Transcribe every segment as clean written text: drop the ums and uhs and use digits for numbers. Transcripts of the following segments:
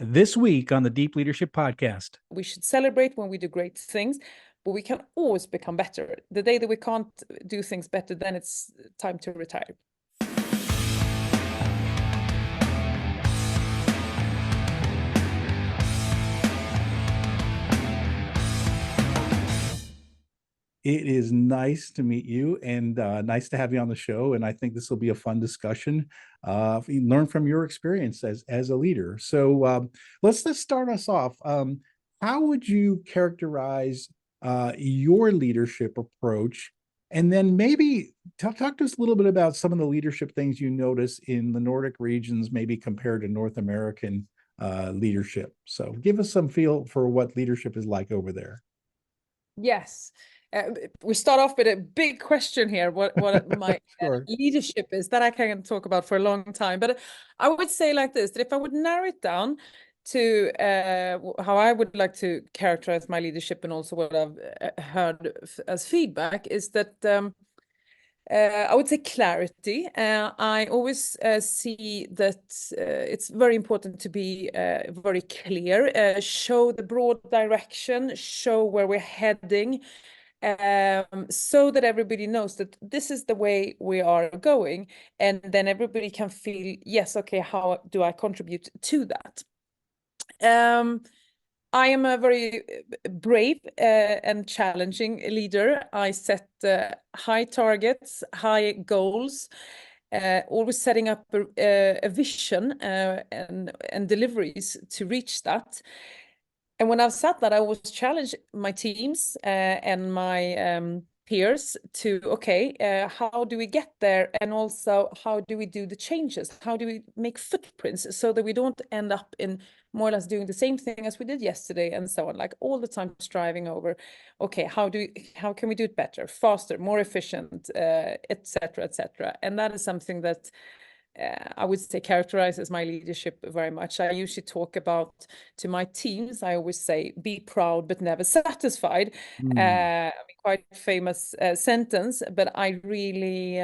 This week on the Deep Leadership Podcast. We should celebrate when we do great things, but we can always become better. The day that we can't do things better, then it's time to retire. It is nice to meet you and nice to have you on the show. And I think this will be a fun discussion. Learn from your experience as a leader. So let's start us off. How would you characterize your leadership approach? And then maybe talk to us a little bit about some of the leadership things you notice in the Nordic regions, maybe compared to North American leadership. So give us some feel for what leadership is like over there. Yes. We start off with a big question here, what my Sure. leadership is, that I can talk about for a long time. But I would say like this, that if I would narrow it down to how I would like to characterize my leadership, and also what I've heard as feedback, is that I would say clarity. I always see that it's very important to be very clear, show the broad direction, show where we're heading, so that everybody knows that this is the way we are going, and then everybody can feel, yes, okay, how do I contribute to that? I am a very brave and challenging leader. I set high targets, high goals, always setting up a vision and deliveries to reach that. And when I've said that, I always challenge my teams and my peers to, okay, how do we get there? And also, how do we do the changes? How do we make footprints so that we don't end up in more or less doing the same thing as we did yesterday, and so on, like all the time striving over, okay, how can we do it better, faster, more efficient, etc., etc. And that is something that I would say characterizes my leadership very much. I usually talk about to my teams, I always say, be proud but never satisfied. I mean, quite famous sentence, but I really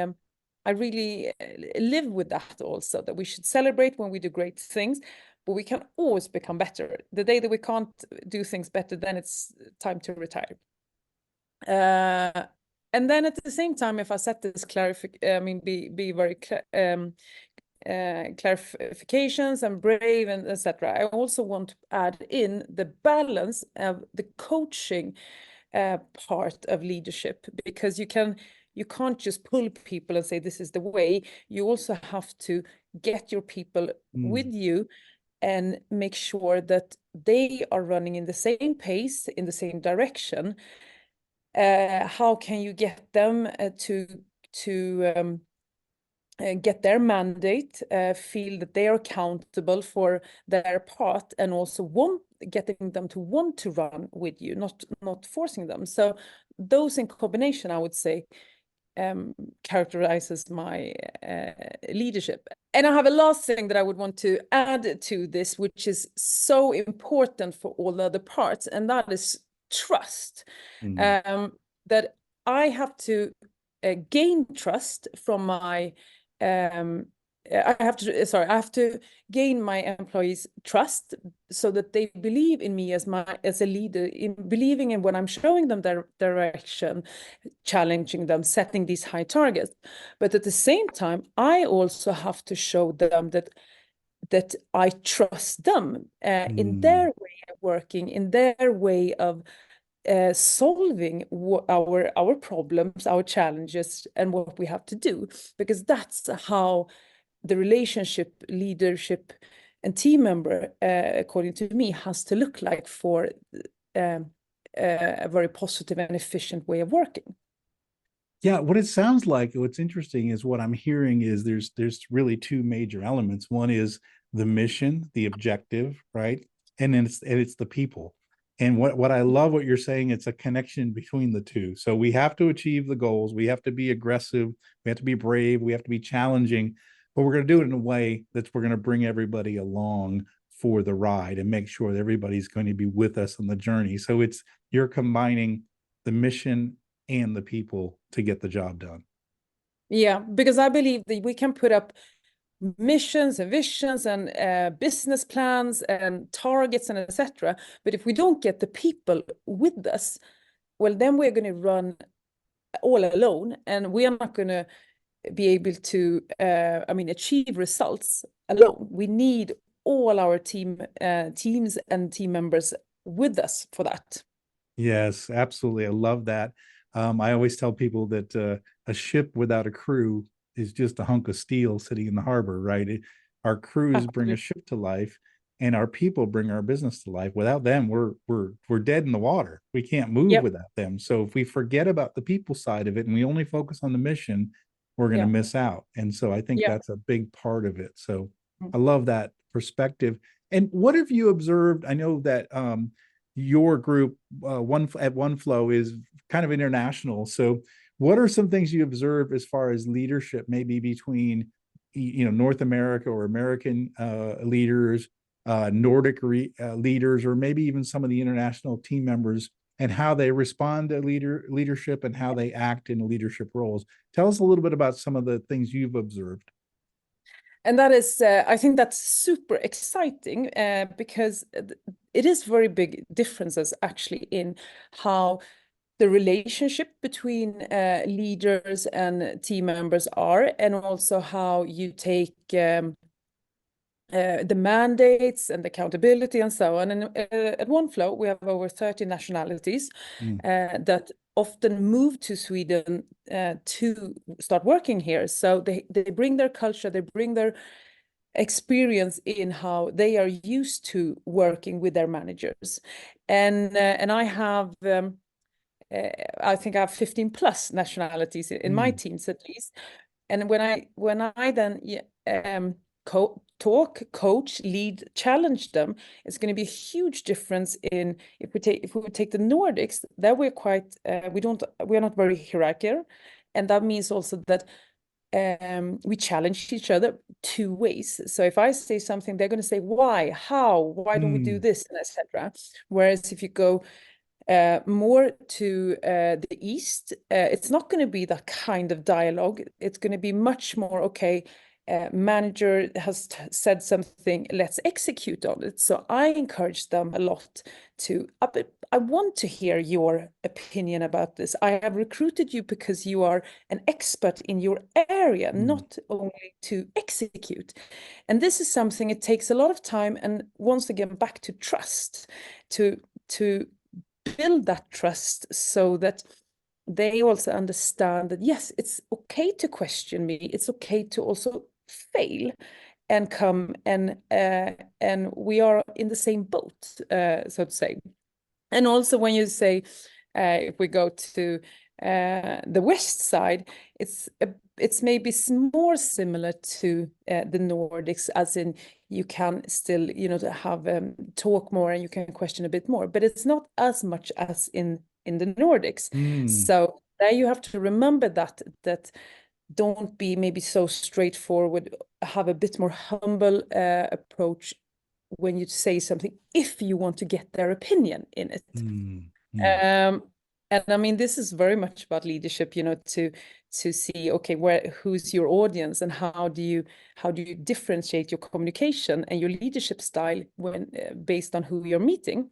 live with that also, that we should celebrate when we do great things, but we can always become better. The day that we can't do things better, then it's time to retire. And then at the same time, if I set this be very clarifications and brave and etc. I also want to add in the balance of the coaching part of leadership, because you can't just pull people and say this is the way. You also have to get your people with you and make sure that they are running in the same pace, in the same direction. How can you get them to get their mandate, feel that they are accountable for their part, and also getting them to want to run with you, not forcing them. So those in combination, I would say, characterizes my leadership. And I have a last thing that I would want to add to this, which is so important for all the other parts, and that is trust. That I have to gain trust from my I have to gain my employees' trust, so that they believe in me as a leader, in believing in when I'm showing them their direction, challenging them, setting these high targets. But at the same time, I also have to show them that I trust them in their way of working, in their way of solving our problems, our challenges, and what we have to do, because that's how the relationship, leadership, and team member, according to me, has to look like for a very positive and efficient way of working. Yeah, what it sounds like, what's interesting is what I'm hearing is there's really two major elements. One is the mission, the objective, right? And then it's the people. And what I love what you're saying, it's a connection between the two. So we have to achieve the goals, we have to be aggressive, we have to be brave, we have to be challenging, but we're going to do it in a way that we're going to bring everybody along for the ride and make sure that everybody's going to be with us on the journey. So you're combining the mission and the people to get the job done. Yeah, because I believe that we can put up missions and visions and business plans and targets and etc. But if we don't get the people with us, well, then we're going to run all alone, and we are not going to be able to, achieve results alone. We need all our teams and team members with us for that. Yes, absolutely. I love that. I always tell people that a ship without a crew is just a hunk of steel sitting in the harbor, right? Our crews bring a Absolutely. ship to life, and our people bring our business to life. Without them, we're dead in the water. We can't move Yep. without them. So if we forget about the people side of it and we only focus on the mission, we're going to Yeah. miss out. And so I think Yeah. that's a big part of it. So I love that perspective. And what have you observed? I know that your group Oneflow is kind of international. So what are some things you observe as far as leadership, maybe between North America or American leaders, Nordic leaders, or maybe even some of the international team members, and how they respond to leadership and how they act in leadership roles? Tell us a little bit about some of the things you've observed. And that is, I think that's super exciting because it is very big differences actually in how the relationship between leaders and team members are, and also how you take the mandates and accountability and so on. And at Oneflow, we have over 30 nationalities that often move to Sweden to start working here. So they bring their culture, they bring their experience in how they are used to working with their managers. And I have I think I have 15 plus nationalities in my Mm, teams at least. And when I then talk, coach, lead, challenge them, it's going to be a huge difference in if we take the Nordics. There we're quite we're not very hierarchical, and that means also that we challenge each other two ways. So if I say something, they're going to say why, how, why don't we do mm, this, and etc. Whereas if you go more to the east, it's not going to be that kind of dialogue. It's going to be much more, okay, manager has said something, let's execute on it. So I encourage them a lot to, I want to hear your opinion about this. I have recruited you because you are an expert in your area, mm, not only to execute. And this is something, it takes a lot of time. And once again, back to trust, to build that trust so that they also understand that, yes, it's okay to question me. It's okay to also fail and come and we are in the same boat, so to say. And also when you say, if we go to the west side, it's maybe more similar to the Nordics, as in you can still, have talk more and you can question a bit more, but it's not as much as in the Nordics. mm, So there you have to remember that don't be maybe so straightforward, have a bit more humble approach when you say something, if you want to get their opinion in it. mm, mm, Um, and I mean, this is very much about leadership, to see, okay, who's your audience, and how do you differentiate your communication and your leadership style when based on who you're meeting.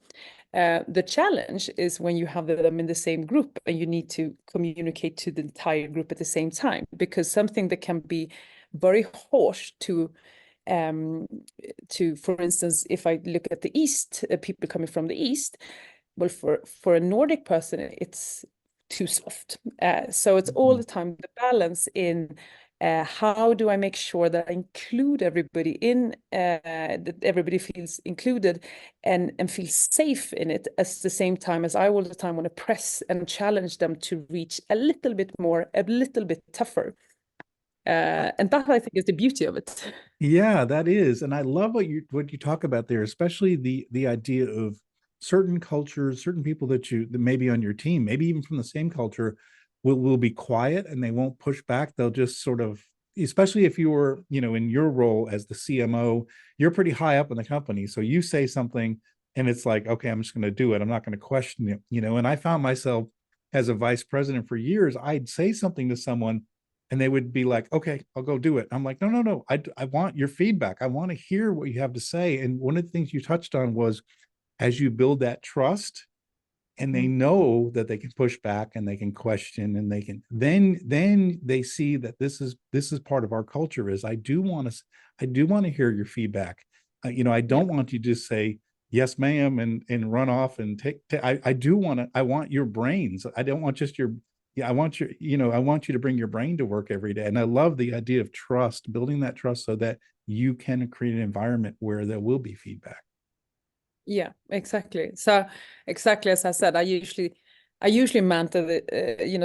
The challenge is when you have them in the same group and you need to communicate to the entire group at the same time, because something that can be very harsh um, for instance, if I look at the East, people coming from the East, well, for a Nordic person, it's too soft. So it's all the mm, time the balance in how do I make sure that I include everybody in, that everybody feels included and feels safe in it, at the same time as I all the time want to press and challenge them to reach a little bit more, a little bit tougher. And that I think is the beauty of it. Yeah, that is. And I love what you talk about there, especially the idea of certain cultures, certain people that may be on your team, maybe even from the same culture, will be quiet and they won't push back. They'll just sort of, especially if you're, in your role as the CMO, you're pretty high up in the company. So you say something and it's like, okay, I'm just going to do it. I'm not going to question it, and I found myself as a vice president for years, I'd say something to someone And they would be like, okay, I'll go do it. I'm like, no, no, no. I want your feedback. I want to hear what you have to say. And one of the things you touched on was, as you build that trust, and they know that they can push back and they can question and they can, then they see that this is part of our culture. Is I do want to hear your feedback. I Yeah. don't want you to just say yes ma'am and run off and I want your brains. I don't want just your, yeah, I want you to bring your brain to work every day. And I love the idea of trust, building that trust so that you can create an environment where there will be feedback. Yeah, exactly. So exactly as I said, I usually mentor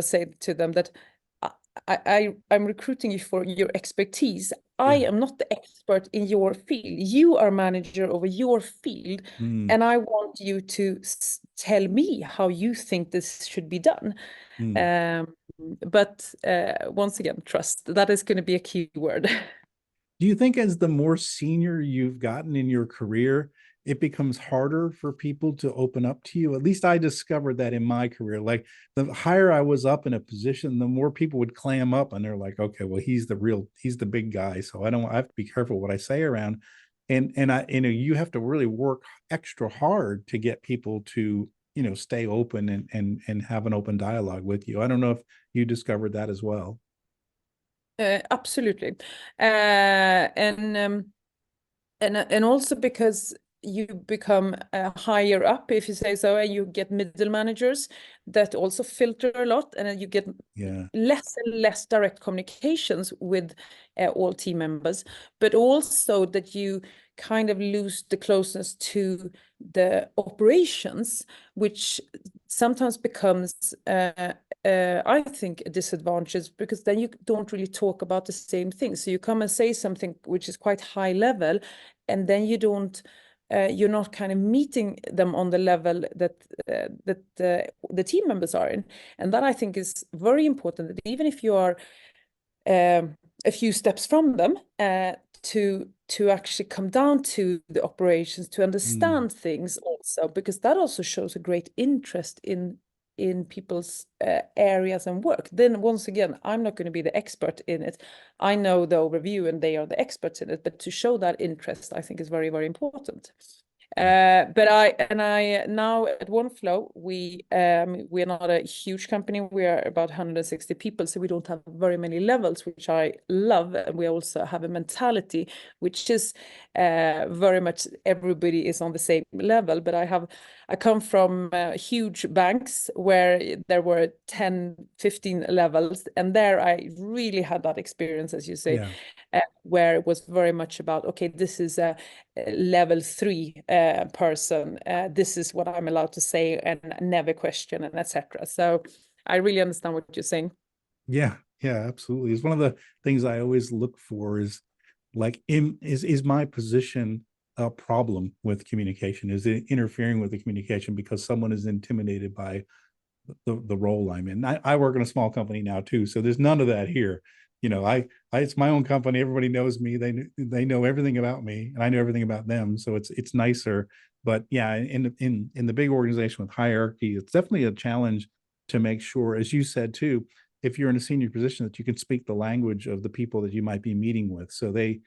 say to them that I'm recruiting you for your expertise. I Yeah. am not the expert in your field. You are manager over your field, Mm, and I want you to tell me how you think this should be done. mm. Um, but once again, trust. That is going to be a key word. Do you think as the more senior you've gotten in your career, it becomes harder for people to open up to you? At least I discovered that in my career. Like the higher I was up in a position, the more people would clam up and they're like, okay, well, he's the big guy. So I have to be careful what I say around. And you have to really work extra hard to get people to, stay open and have an open dialogue with you. I don't know if you discovered that as well. Absolutely. And also because you become higher up, if you say so, and you get middle managers that also filter a lot, and then you get Yeah. less and less direct communications with all team members, but also that you kind of lose the closeness to the operations, which sometimes becomes I think a disadvantage, because then you don't really talk about the same thing. So you come and say something which is quite high level, and then you're not kind of meeting them on the level that the team members are in. And that I think is very important, that even if you are a few steps from them, to actually come down to the operations, to Mm, understand things also, because that also shows a great interest in people's areas and work. Then once again, I'm not going to be the expert in it. I know the overview and they are the experts in it, but to show that interest, I think is very, very important. yeah. But I now at Oneflow, we are not a huge company. We are about 160 people, so we don't have very many levels, which I love. And we also have a mentality which is very much everybody is on the same level. But I come from huge banks where there were 10, 15 levels, and there I really had that experience, as you say, Yeah. where it was very much about, okay, this is a level 3 person. This is what I'm allowed to say and never question, and etc. So I really understand what you're saying. Yeah, yeah, absolutely. It's one of the things I always look for is like is my position a problem with communication? Is it interfering with the communication because someone is intimidated by the role I'm in? I work in a small company now too, so there's none of that here. I it's my own company. Everybody knows me. They know everything about me, and I know everything about them. So it's nicer. But yeah, in the big organization with hierarchy, it's definitely a challenge to make sure, as you said too, if you're in a senior position, that you can speak the language of the people that you might be meeting with. So they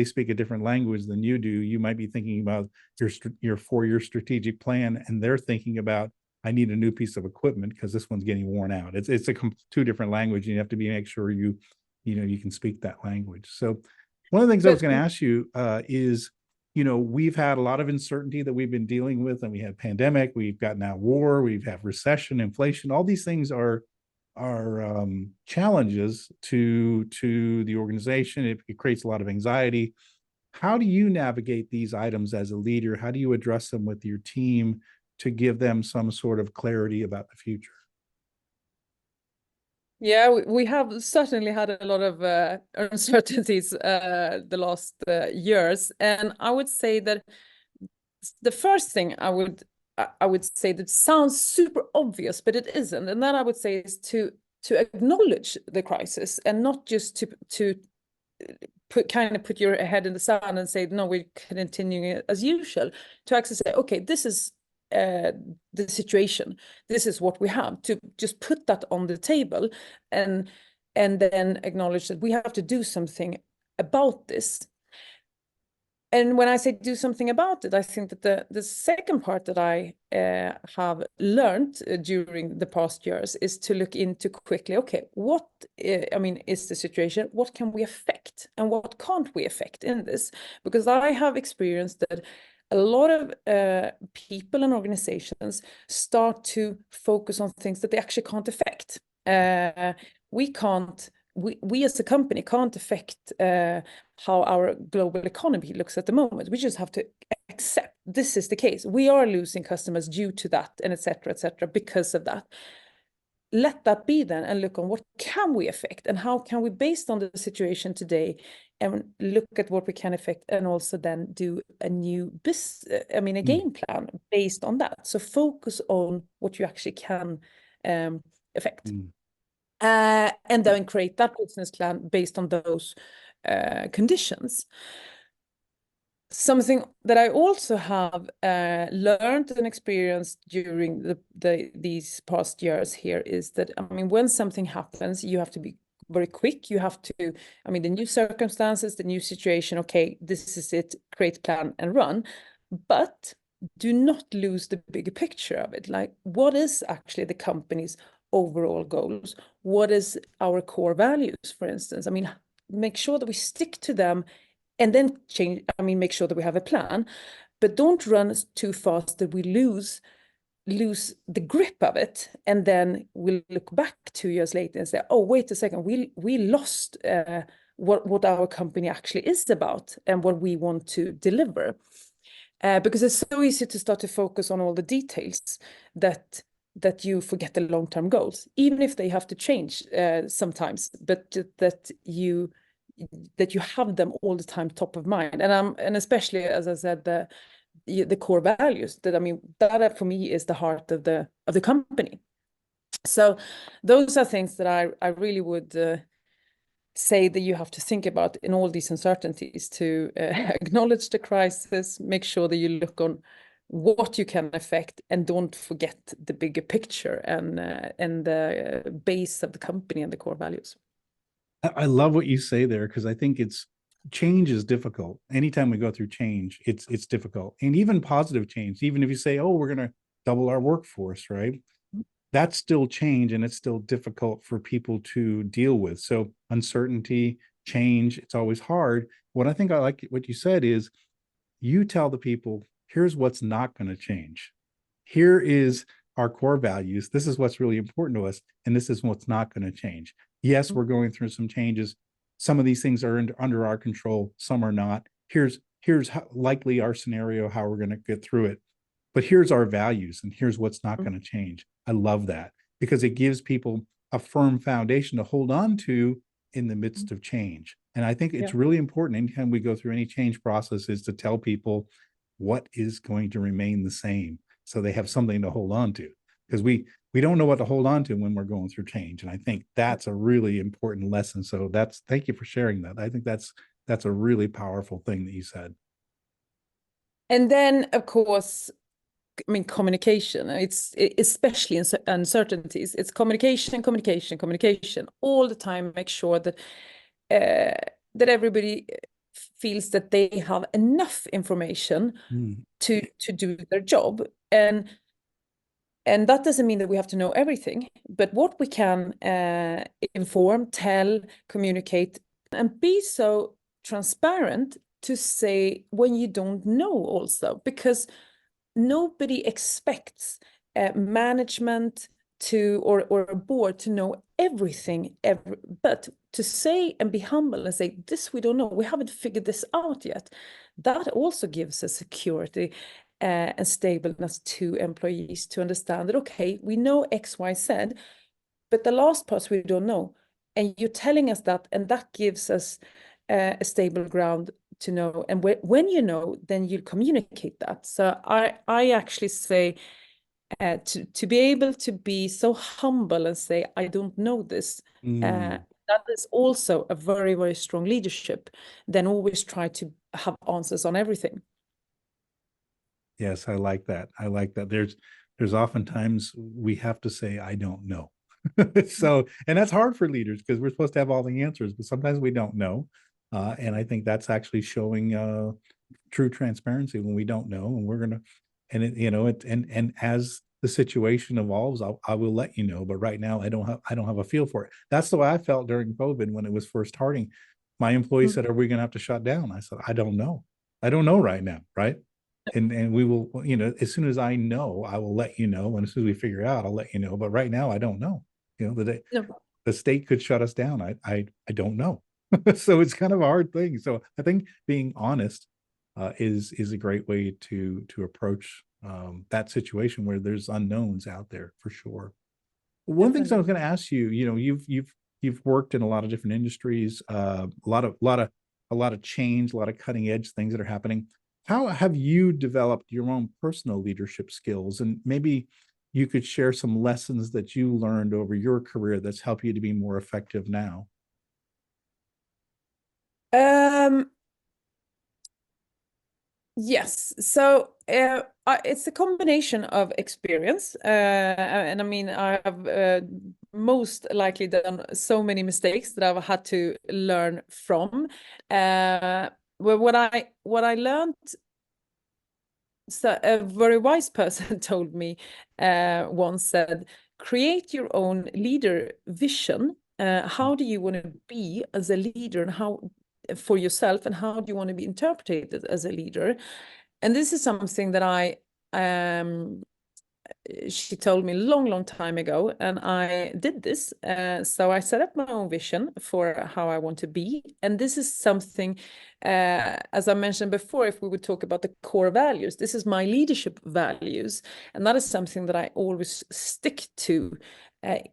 speak a different language than you do. You might be thinking about your 4-year strategic plan, and they're thinking about, I need a new piece of equipment because this one's getting worn out. It's a two different language, and you have to make sure you can speak that language. So one of the things I was But going to ask you is, we've had a lot of uncertainty that we've been dealing with, and we had pandemic, we've got now war, we've had recession, inflation. All these things are challenges to the organization. It creates a lot of anxiety. How do you navigate these items as a leader? How do you address them with your team to give them some sort of clarity about the future? yeah, we have certainly had a lot of uncertainties the last years, and I would say that the first thing I would say that sounds super obvious, but it isn't, and that I would say is to acknowledge the crisis, and not just to put your head in the sand and say, no, we're continuing as usual. To actually say, okay, this is the situation, this is what we have, to just put that on the table, and and then acknowledge that we have to do something about this. And when I say do something about it, I think that the second part that I have learned during the past years is to look into quickly, okay, what is the situation? What can we affect and what can't we affect in this? Because I have experienced that a lot of people and organizations start to focus on things that they actually can't affect. We as a company can't affect how our global economy looks at the moment. We just have to accept this is the case. We are losing customers due to that, and et cetera, because of that. Let that be then, and look on what can we affect and how can we, based on the situation today, and look at what we can affect, and also then do a new game plan based on that. So focus on what you actually can affect. And then create that business plan based on those conditions. Something that I also have learned and experienced during these past years here is that, when something happens, you have to be very quick. You have to, the new circumstances, the new situation, okay, this is it, create plan and run. But do not lose the bigger picture of it. Like, what is actually the company's overall goals? What is our core values, for instance? Make sure that we stick to them, and then change, make sure that we have a plan, but don't run too fast that we lose the grip of it. And then we'll look back 2 years later and say, oh, wait a second, we lost what our company actually is about and what we want to deliver. Because it's so easy to start to focus on all the details that you forget the long-term goals, even if they have to change sometimes, but that you have them all the time top of mind. And especially, as I said, the core values that for me is the heart of the company. So those are things that I really would say that you have to think about in all these uncertainties, to acknowledge the crisis, make sure that you look on what you can affect, and don't forget the bigger picture and the base of the company and the core values. I love what you say there, because I think change is difficult. Anytime we go through change, it's difficult. And even positive change, even if you say, oh, we're going to double our workforce, right? That's still change, and it's still difficult for people to deal with. So uncertainty, change, it's always hard. What I think I like what you said is, you tell the people, here's what's not going to change. Here is our core values. This is what's really important to us, and this is what's not going to change. Yes, we're going through some changes. Some of these things are under our control, some are not. Here's likely our scenario, how we're going to get through it. But here's our values, and here's what's not going to change. I love that, because it gives people a firm foundation to hold on to in the midst of change. And I think it's really important anytime we go through any change process, is to tell people what is going to remain the same, so they have something to hold on to, because we don't know what to hold on to when we're going through change. And I think that's a really important lesson. So thank you for sharing that. I think that's a really powerful thing that you said. And then, of course, communication, it's especially in uncertainties, it's communication all the time. Make sure that that everybody feels that they have enough information to do their job. And that doesn't mean that we have to know everything, but what we can inform, tell, communicate, and be so transparent to say when you don't know also, because nobody expects management to or a board to know everything, but to say and be humble and say, this we don't know, we haven't figured this out yet. That also gives us security and stableness to employees, to understand that, okay, we know X, Y, Z, but the last part we don't know. And you're telling us that, and that gives us a stable ground to know. And when you know, then you communicate that. So I actually say to be able to be so humble and say, I don't know this, that is also a very, very strong leadership, than always try to have answers on everything. Yes, I like that. There's oftentimes we have to say, I don't know. So, and that's hard for leaders because we're supposed to have all the answers, but sometimes we don't know. And I think that's actually showing true transparency when we don't know, and we're gonna, and it, and as the situation evolves, I will let you know. But right now, I don't have a feel for it. That's the way I felt during COVID when it was first starting. My employees Mm. said, "Are we going to have to shut down?" I said, "I don't know. I don't know right now, right?" And we will, as soon as I know, I will let you know, and as soon as we figure it out, I'll let you know. But right now, I don't know. No. The state could shut us down. I don't know. So it's kind of a hard thing. So I think being honest is a great way to approach that situation where there's unknowns out there for sure. One thing I was Definitely. going to ask you, you've worked in a lot of different industries, a lot of change, a lot of cutting edge things that are happening. How have you developed your own personal leadership skills? And maybe you could share some lessons that you learned over your career that's helped you to be more effective now. Um, Yes. So it's a combination of experience. And I mean, I have most likely done so many mistakes that I've had to learn from. Well, what I learned, so a very wise person told me once said, create your own leader vision. How do you want to be as a leader, and how for yourself, and how do you want to be interpreted as a leader? And this is something that um, she told me a long, long time ago, and I did this. So I set up my own vision for how I want to be. And this is something, as I mentioned before, if we would talk about the core values, this is my leadership values. And that is something that I always stick to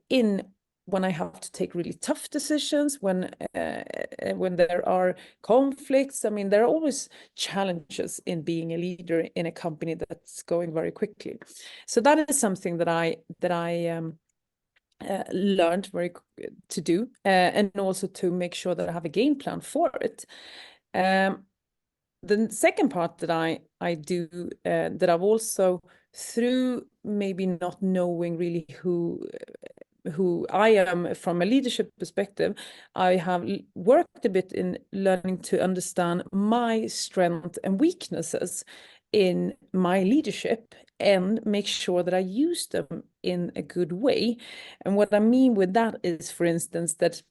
in when I have to take really tough decisions, when there are conflicts. I mean, there are always challenges in being a leader in a company that's going very quickly. So that is something that I learned to do, and also to make sure that I have a game plan for it. The second part that I do, that I've also, through maybe not knowing really who I am from a leadership perspective, I have worked a bit in learning to understand my strengths and weaknesses in my leadership and make sure that I use them in a good way. And what I mean with that is, for instance, that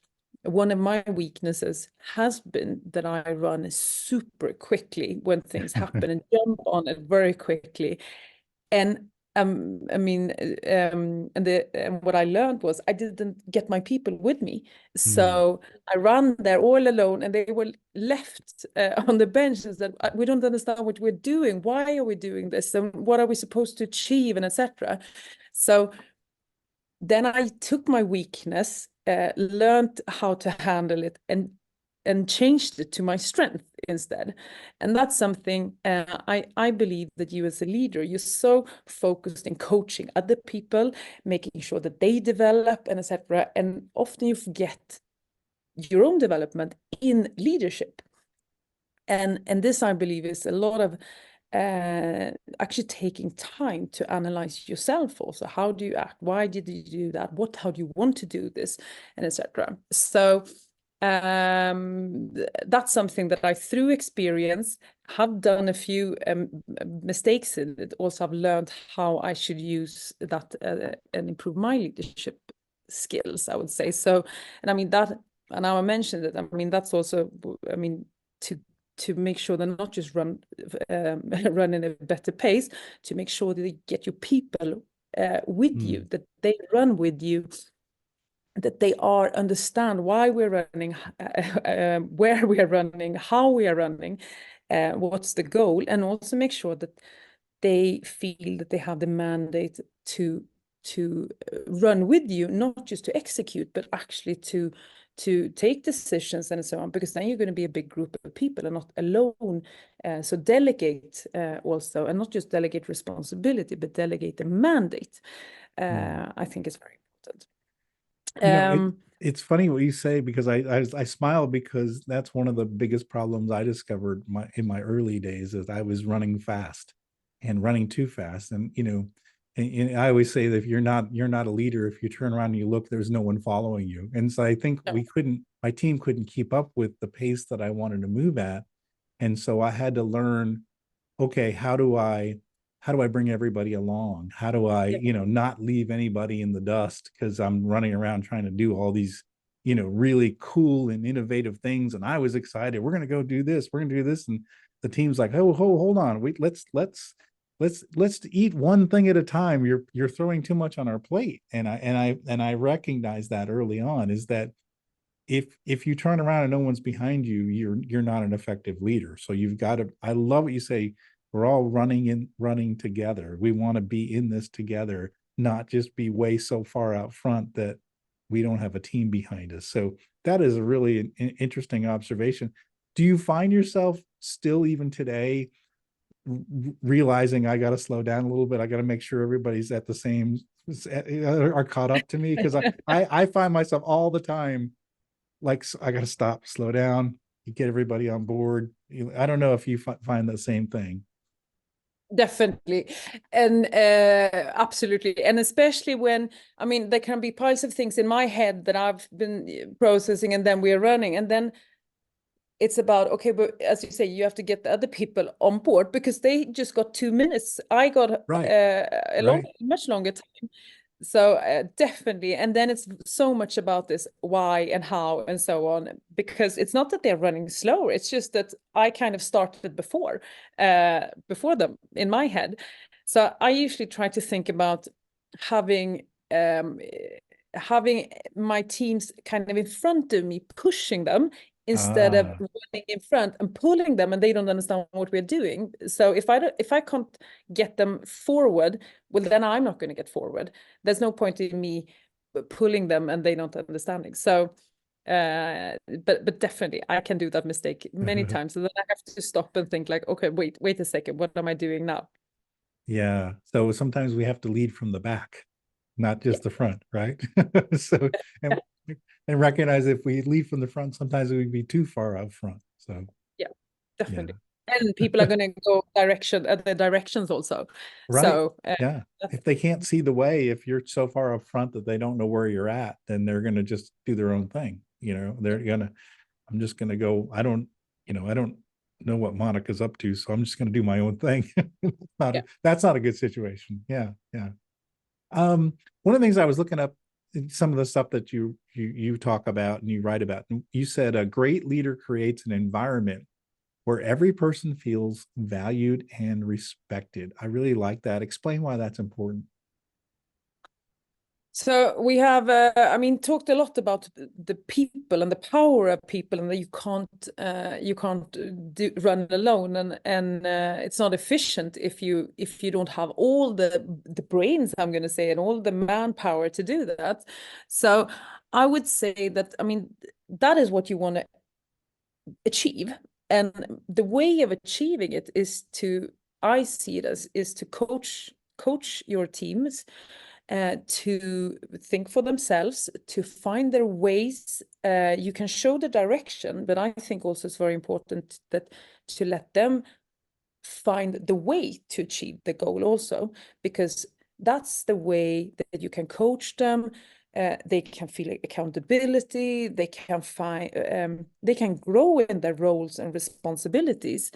one of my weaknesses has been that I run super quickly when things happen and jump on it very quickly. And I mean, and what I learned was I didn't get my people with me, Mm. so I ran there all alone, and they were left on the bench and said, "We don't understand what we're doing. Why are we doing this? And what are we supposed to achieve?" And etc. So then I took my weakness, learned how to handle it, and changed it to my strength instead. And that's something, I believe that you as a leader, you're so focused in coaching other people, making sure that they develop and etc. And often you forget your own development in leadership. And this, I believe, is a lot of actually taking time to analyze yourself also. How do you act? Why did you do that? How do you want to do this? And etc. So that's something that I, through experience, have done a few mistakes in it. Also, I've learned how I should use that and improve my leadership skills, I would say. So, and I mean that, and now I mentioned it, I mean, that's also, I mean, to make sure they're not just run in a better pace, to make sure that you get your people with you, Mm. that they run with you, that they understand why we're running, where we are running, how we are running, what's the goal, and also make sure that they feel that they have the mandate to run with you, not just to execute, but actually to take decisions and so on, because then you're going to be a big group of people and not alone. So delegate also, and not just delegate responsibility, but delegate the mandate. Mm. I think is very important. It Um, it's funny what you say because I smile because that's one of the biggest problems I discovered in my early days is I was running fast and running too fast. And And I always say that if you're not a leader, if you turn around and you look, there's no one following you. And so I think my team couldn't keep up with the pace that I wanted to move at. And so I had to learn, okay, how do I bring everybody along? How do I, not leave anybody in the dust because I'm running around trying to do all these, really cool and innovative things. And I was excited. We're going to go do this. We're going to do this. And the team's like, oh, hold on. Wait, let's eat one thing at a time. You're throwing too much on our plate. And I recognize that early on, is that if you turn around and no one's behind you, you're not an effective leader. So you've got to, I love what you say, we're all running together. We want to be in this together, not just be way so far out front that we don't have a team behind us. So that is a really interesting observation. Do you find yourself still, even today, realizing I got to slow down a little bit? I got to make sure everybody's at the same, are caught up to me? Because I find myself all the time, like, I got to stop, slow down, get everybody on board. I don't know if you find the same thing. Definitely. And absolutely. And especially when, I mean, there can be piles of things in my head that I've been processing, and then we're running. And then it's about, okay, but as you say, you have to get the other people on board because they just got 2 minutes. I got much longer time. So definitely. And then it's so much about this why and how and so on, because it's not that they're running slower. It's just that I kind of started before them in my head. So I usually try to think about having my teams kind of in front of me, pushing them, instead of running in front and pulling them, and they don't understand what we're doing. So if I can't get them forward, well, then I'm not going to get forward. There's no point in me pulling them and they don't understanding. So but definitely I can do that mistake many times. So then I have to stop and think like, okay, wait a second, what am I doing now? Yeah. So sometimes we have to lead from the back, not just the front, right? So and and recognize if we lead from the front, sometimes we'd be too far out front. So yeah, definitely. And people are going to go other directions also. right. So Yeah. If they can't see the way, if you're so far up front that they don't know where you're at, then they're going to just do their own thing. I'm just going to go. I don't know what Monica's up to, so I'm just going to do my own thing. That's not a good situation. Yeah. Yeah. One of the things I was looking up, some of the stuff that you talk about and you write about, and you said a great leader creates an environment where every person feels valued and respected. I really like that. Explain why that's important. So we have, talked a lot about the people and the power of people, and that you can't run alone, and it's not efficient if you don't have all the brains, I'm going to say, and all the manpower to do that. So I would say that, that is what you want to achieve, and the way of achieving it is I see it as, is to coach your teams to think for themselves, to find their ways. You can show the direction, but I think also it's very important that to let them find the way to achieve the goal also, because that's the way that you can coach them. They can feel accountability. They can grow in their roles and responsibilities,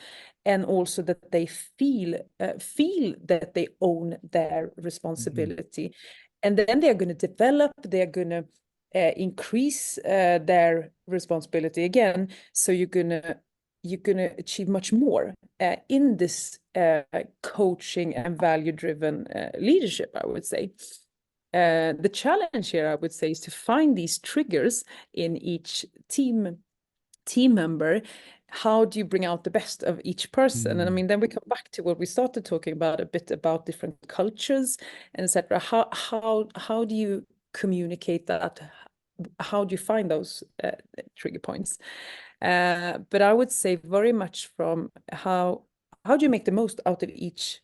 and also that they feel that they own their responsibility. And then they are going to develop. They are going to increase their responsibility again. So you're gonna achieve much more in this coaching and value-driven leadership, I would say. The challenge here, I would say, is to find these triggers in each team member. How do you bring out the best of each person? And then we come back to what we started talking about a bit, about different cultures and etc. How do you communicate that? How do you find those trigger points? But I would say very much from how do you make the most out of each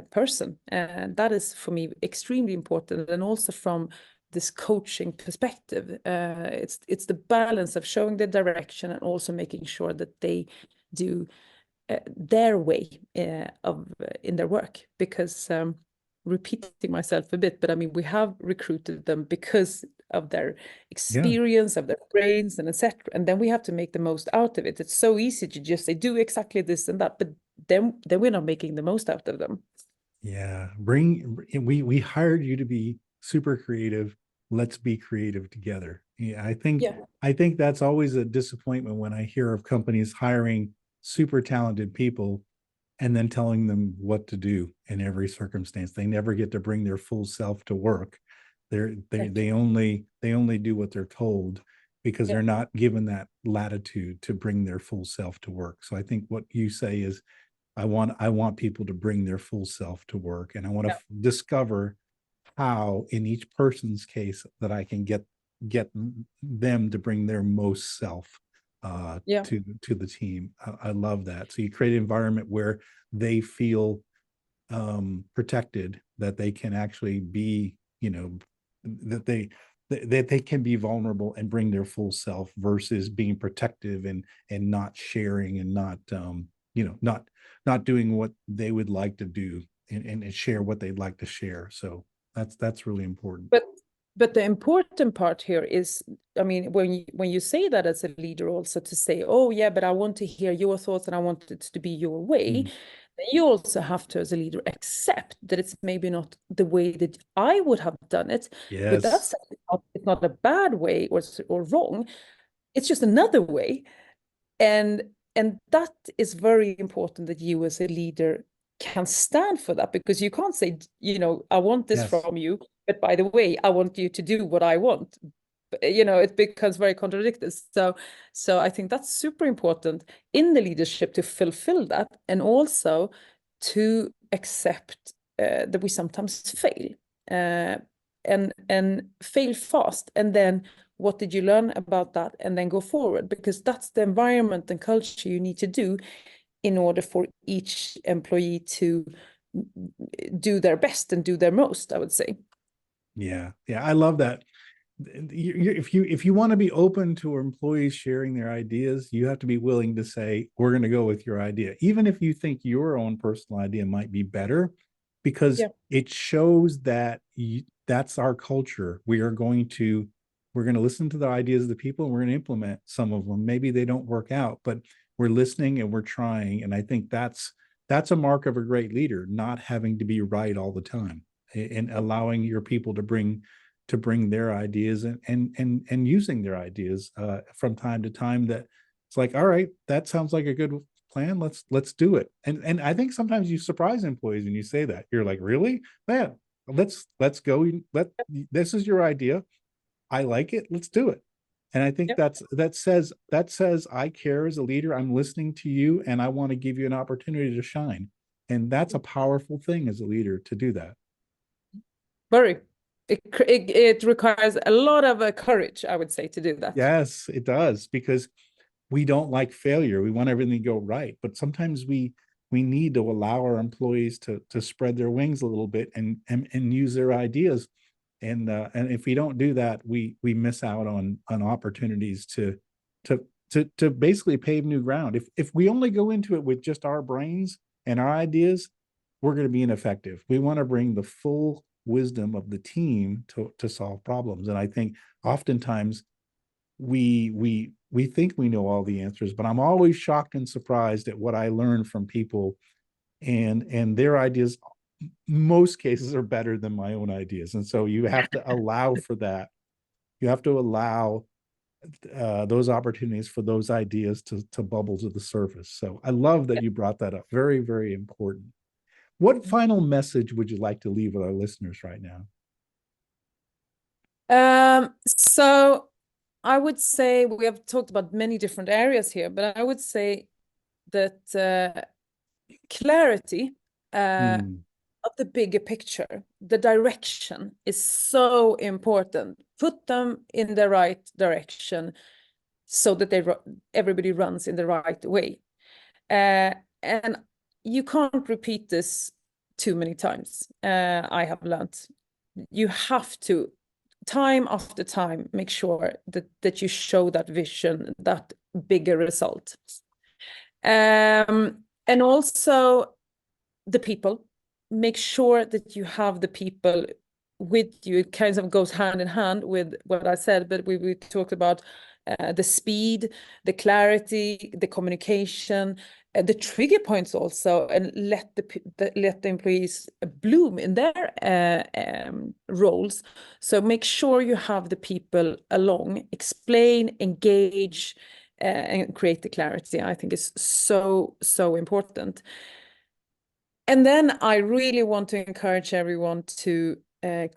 person? And that is for me extremely important. And also from this coaching perspective, it's the balance of showing the direction and also making sure that they do their way in their work, because repeating myself a bit, but I mean, we have recruited them because of their Yeah. experience, of their brains, and etc. And then we have to make the most out of it. It's so easy to just say, do exactly this and that, but then we're not making the most out of them. Yeah. We hired you to be super creative. Let's be creative together. Yeah, Yeah. I think that's always a disappointment when I hear of companies hiring super talented people and then telling them what to do in every circumstance. They never get to bring their full self to work. They only do what they're told because Yeah. they're not given that latitude to bring their full self to work. So I think what you say is I want people to bring their full self to work, and I want to discover how in each person's case that I can get them to bring their most self to the team. I love that. So you create an environment where they feel protected, that they can actually be, that they can be vulnerable and bring their full self versus being protective and not sharing and not not doing what they would like to do and share what they'd like to share. So that's really important. But the important part here is, I mean, when you say that as a leader, also to say, oh yeah, but I want to hear your thoughts and I want it to be your way. Mm. You also have to, as a leader, accept that it's maybe not the way that I would have done it, but Yes. that's it's not a bad way or wrong. It's just another way. And that is very important, that you as a leader can stand for that, because you can't say, I want this Yes. from you, but by the way, I want you to do what I want. It becomes very contradictory. So I think that's super important in the leadership, to fulfill that, and also to accept that we sometimes fail, and fail fast, and then what did you learn about that, and then go forward, because that's the environment and culture you need to do in order for each employee to do their best and do their most, I would say. Yeah. Yeah. I love that. If you want to be open to employees sharing their ideas, you have to be willing to say, we're going to go with your idea, even if you think your own personal idea might be better, because Yeah. it shows that that's our culture. We're going to listen to the ideas of the people, and we're going to implement some of them. Maybe they don't work out, but we're listening and we're trying. And I think that's a mark of a great leader, not having to be right all the time, and allowing your people to bring their ideas and using their ideas from time to time. That it's like, all right, that sounds like a good plan. Let's do it. And I think sometimes you surprise employees when you say that. You're like, really? Man, let's go. This is your idea. I like it. Let's do it. And I think Yep. that says I care as a leader. I'm listening to you, and I want to give you an opportunity to shine. And that's a powerful thing as a leader, to do that. Very. It requires a lot of courage, I would say, to do that. Yes, it does, because we don't like failure. We want everything to go right, but sometimes we need to allow our employees to spread their wings a little bit and use their ideas. And if we don't do that, we miss out on opportunities to basically pave new ground. If we only go into it with just our brains and our ideas, we're going to be ineffective. We want to bring the full wisdom of the team to solve problems. And I think oftentimes we think we know all the answers, but I'm always shocked and surprised at what I learn from people, and their ideas most cases are better than my own ideas. And so you have to allow for that. You have to allow those opportunities for those ideas to bubble to the surface. So I love that you brought that up. Very, very important. What final message would you like to leave with our listeners right now? So I would say, we have talked about many different areas here, but I would say that clarity Mm, of the bigger picture, the direction, is so important. Put them in the right direction so that everybody runs in the right way. And you can't repeat this too many times. I have learned. You have to, time after time, make sure that you show that vision, that bigger result. And also the people. make sure that you have the people with you. It kind of goes hand in hand with what I said, but we talked about the speed, the clarity, the communication, the trigger points also, and let the employees bloom in their roles. So make sure you have the people along, explain, engage, and create the clarity. I think is so important. And then I really want to encourage everyone to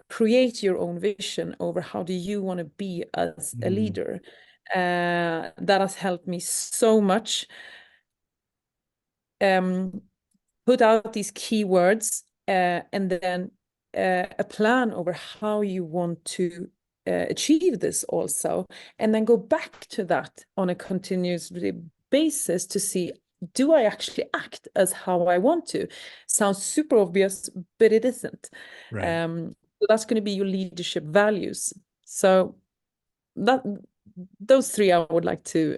create your own vision over how do you want to be as a leader. That has helped me so much. Put out these keywords and then a plan over how you want to achieve this also. And then go back to that on a continuous basis to see, do I actually act as how I want to? Sounds super obvious, but it isn't. Right. So that's going to be your leadership values. So those three I would like to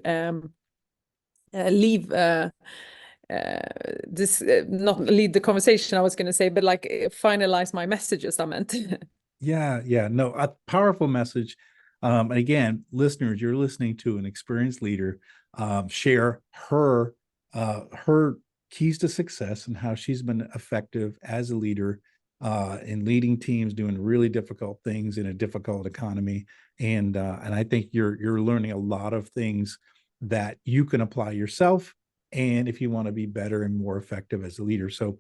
leave this not lead the conversation I was going to say, but like finalize my messages I meant. Yeah, no, a powerful message. And again, listeners, you're listening to an experienced leader share her keys to success and how she's been effective as a leader in leading teams, doing really difficult things in a difficult economy. And I think you're learning a lot of things that you can apply yourself, and if you want to be better and more effective as a leader. So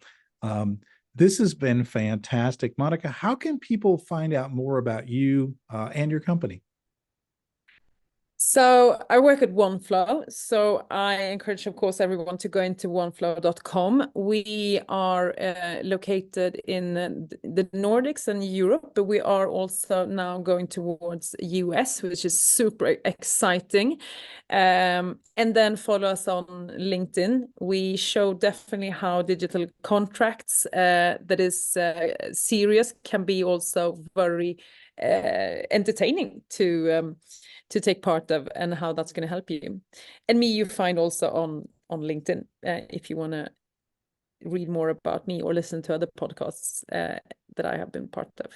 this has been fantastic. Monica, how can people find out more about you and your company? So I work at Oneflow. So I encourage, of course, everyone to go into oneflow.com. We are located in the Nordics and Europe, but we are also now going towards US, which is super exciting. And then follow us on LinkedIn. We show definitely how digital contracts that is serious can be also very entertaining to take part of, and how that's going to help you. And me, you find also on LinkedIn if you want to read more about me or listen to other podcasts that I have been part of.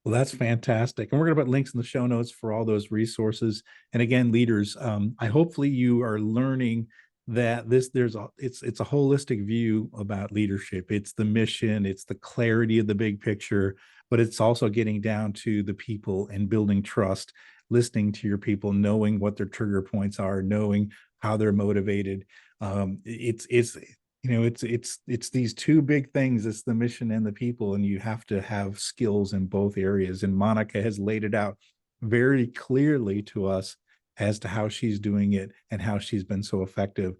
Well, that's fantastic. And we're going to put links in the show notes for all those resources. And again, leaders, I hopefully you are learning that it's a holistic view about leadership. It's the mission, it's the clarity of the big picture, but it's also getting down to the people and building trust, listening to your people, knowing what their trigger points are, knowing how they're motivated. It's these two big things. It's the mission and the people, and you have to have skills in both areas. And Monica has laid it out very clearly to us as to how she's doing it and how she's been so effective.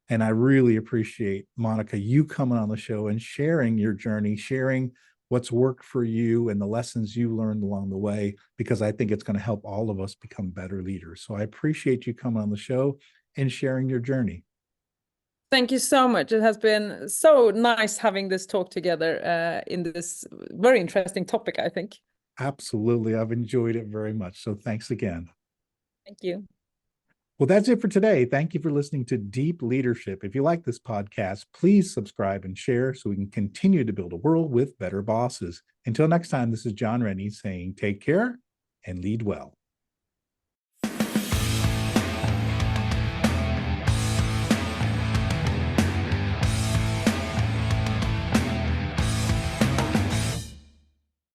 And I really appreciate, Monica, you coming on the show and sharing your journey, sharing what's worked for you and the lessons you learned along the way, because I think it's going to help all of us become better leaders. So I appreciate you coming on the show and sharing your journey. Thank you so much. It has been so nice having this talk together in this very interesting topic, I think. Absolutely. I've enjoyed it very much. So thanks again. Thank you. Well, that's it for today. Thank you for listening to Deep Leadership. If you like this podcast, please subscribe and share so we can continue to build a world with better bosses. Until next time, this is John Rennie saying take care and lead well.